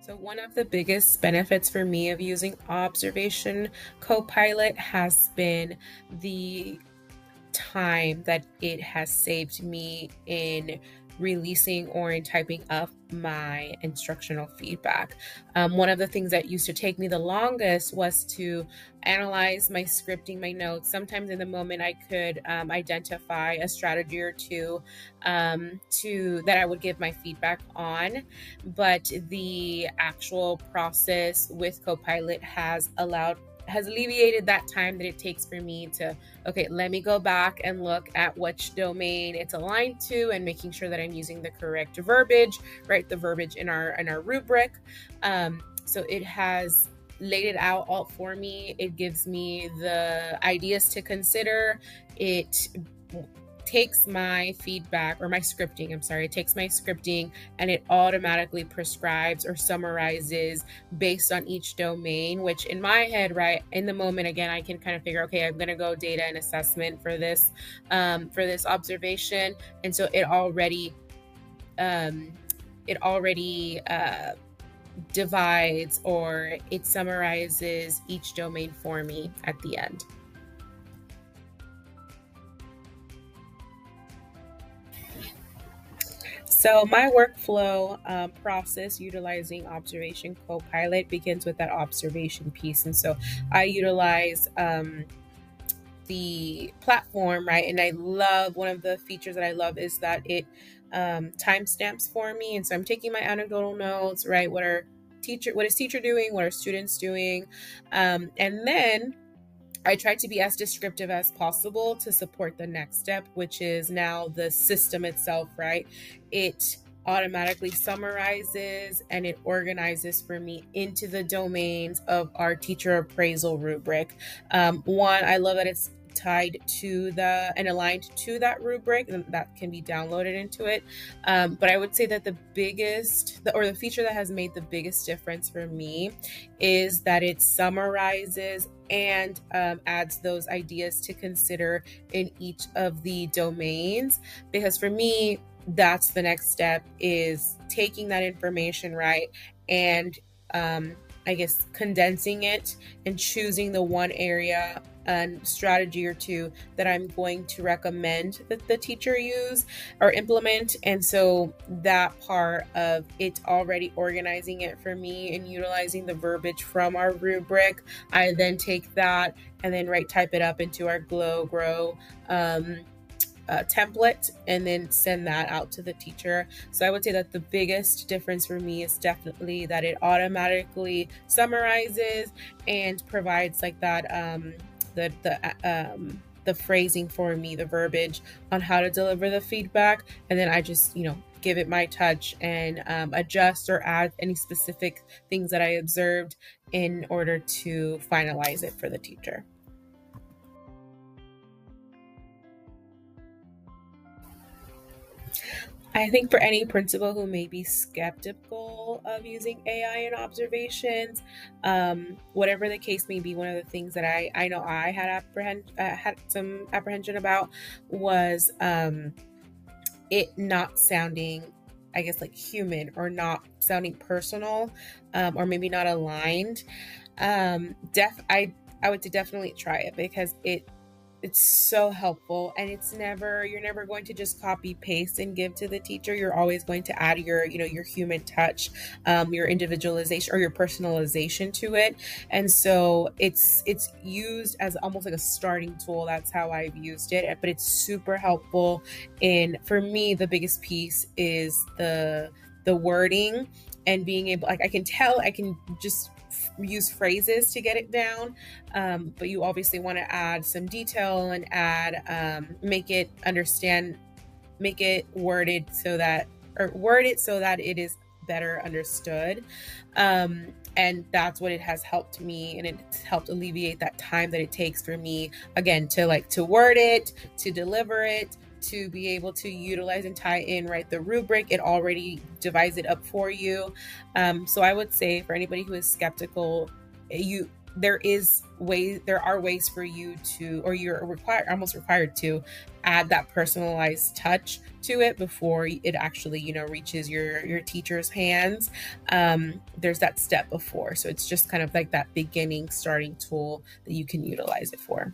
So one of the biggest benefits for me of using Observation Copilot has been the time that it has saved me in releasing or in typing up my instructional feedback. One of the things that used to take me the longest was to analyze my scripting, my notes. Sometimes in the moment I could identify a strategy or two to that I would give my feedback on, but the actual process with Copilot has alleviated that time that it takes for me to, okay, let me go back and look at which domain it's aligned to and making sure that I'm using the correct verbiage, right? The verbiage in our rubric. So it has laid it out all for me. It gives me the ideas to consider. It takes my feedback or my scripting, it takes my scripting and it automatically prescribes or summarizes based on each domain, which in my head, right, in the moment, again, I can kind of figure, okay, I'm going to go data and assessment for this observation. And so it already divides or it summarizes each domain for me at the end. So my workflow process utilizing Observation Copilot begins with that observation piece. And so I utilize the platform, right? And I love, one of the features that I love is that it timestamps for me. And so I'm taking my anecdotal notes, right? What is teacher doing? What are students doing? And then I try to be as descriptive as possible to support the next step, which is now the system itself, right? It automatically summarizes and it organizes for me into the domains of our teacher appraisal rubric. One, I love that it's tied to and aligned to that rubric, and that can be downloaded into it. But I would say that the feature that has made the biggest difference for me is that it summarizes and adds those ideas to consider in each of the domains. Because for me, that's the next step, is taking that information, right, and I guess condensing it and choosing the one area and strategy or two that I'm going to recommend that the teacher use or implement. And so that part of it already organizing it for me and utilizing the verbiage from our rubric, I then take that and then type it up into our Grow template and then send that out to the teacher. So I would say that the biggest difference for me is definitely that it automatically summarizes and provides like that the phrasing for me, the verbiage on how to deliver the feedback, and then I just give it my touch and adjust or add any specific things that I observed in order to finalize it for the teacher. I think for any principal who may be skeptical of using AI in observations, whatever the case may be, one of the things that I know I had some apprehension about was it not sounding, I guess, like human, or not sounding personal, or maybe not aligned. I would say definitely try it, because it's so helpful, and you're never going to just copy paste and give to the teacher. You're always going to add your human touch, your individualization or your personalization to it. And so it's used as almost like a starting tool. That's how I've used it, but it's super helpful. And for me, the biggest piece is the wording and being able, like, I can just use phrases to get it down, but you obviously want to add some detail and make it worded so that it is better understood, and that's what it has helped me, and it's helped alleviate that time that it takes for me, again, to word it, to deliver it, to be able to utilize and tie in the rubric. It already divides it up for you. So I would say for anybody who is skeptical, you there are ways for you to, or you're required, almost required to add that personalized touch to it before it actually, reaches your teacher's hands. There's that step before, so it's just kind of like that beginning starting tool that you can utilize it for.